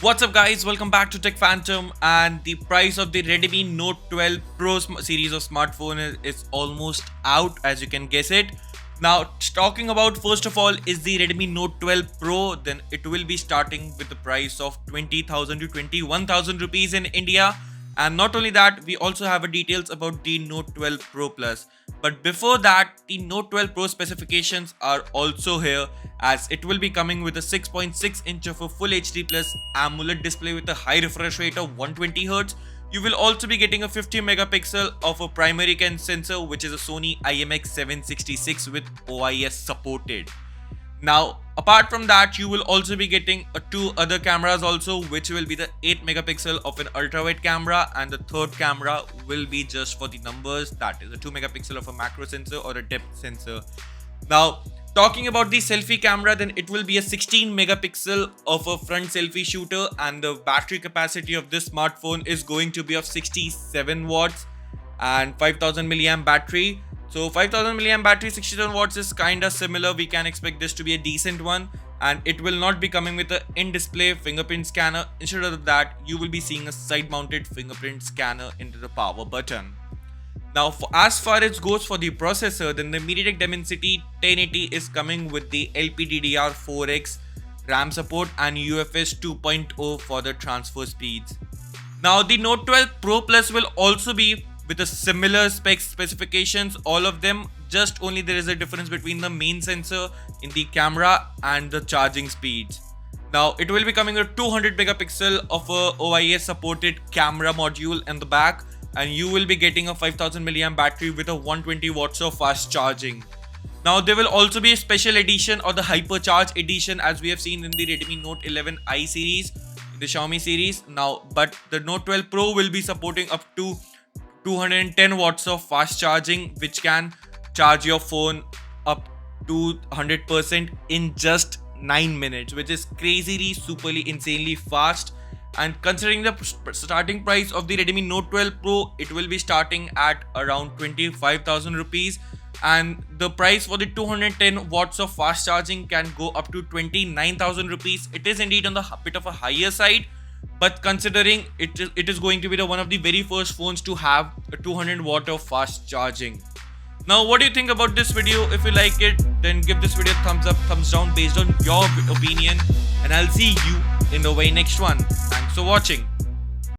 What's up guys, welcome back to Tech Phantom. And the price of the Redmi Note 12 Pro series of smartphone is almost out, as you can guess it. Now talking about first of all is the Redmi Note 12 Pro, then it will be starting with the price of 20,000 to 21,000 rupees in India. And not only that, we also have a details about the Note 12 Pro Plus. But before that, the Note 12 Pro specifications are also here, as it will be coming with a 6.6 inch of a Full HD Plus AMOLED display with a high refresh rate of 120Hz. You will also be getting a 50 megapixel of a primary sensor, which is a Sony IMX766 with OIS supported. Now, apart from that, you will also be getting two other cameras also, which will be the 8 megapixel of an ultra wide camera, and the third camera will be just for the numbers, that is a 2 megapixel of a macro sensor or a depth sensor. Now, talking about the selfie camera, then it will be a 16 megapixel of a front selfie shooter, and the battery capacity of this smartphone is going to be of 67 watts and 5000 milliamp battery. So 5000 milliamp battery, 67 watts is kinda similar. We can expect this to be a decent one, and it will not be coming with an in-display fingerprint scanner. Instead of that, you will be seeing a side-mounted fingerprint scanner into the power button. Now, as far as goes for the processor, then the MediaTek Dimensity 1080 is coming with the LPDDR4X RAM support and UFS 2.0 for the transfer speeds. Now, the Note 12 Pro Plus will also be with a similar specifications, all of them, just only there is a difference between the main sensor in the camera and the charging speeds. Now, it will be coming with 200 megapixel of a OIS supported camera module in the back, and you will be getting a 5000 milliamp battery with a 120 watts of fast charging. Now, there will also be a special edition or the hypercharge edition, as we have seen in the Redmi Note 11i series, the Xiaomi series. Now, but the Note 12 Pro will be supporting up to 210 watts of fast charging, which can charge your phone up to 100% in just 9 minutes, which is crazily, superly, insanely fast. And considering the starting price of the Redmi Note 12 Pro, it will be starting at around 25,000 rupees, and the price for the 210 watts of fast charging can go up to 29,000 rupees. It is indeed on the bit of a higher side, but considering it is going to be one of the very first phones to have a 200 watt of fast charging. Now, what do you think about this video? If you like it, then give this video a thumbs up, thumbs down based on your opinion, and I'll see you in the very next one. Thanks for watching.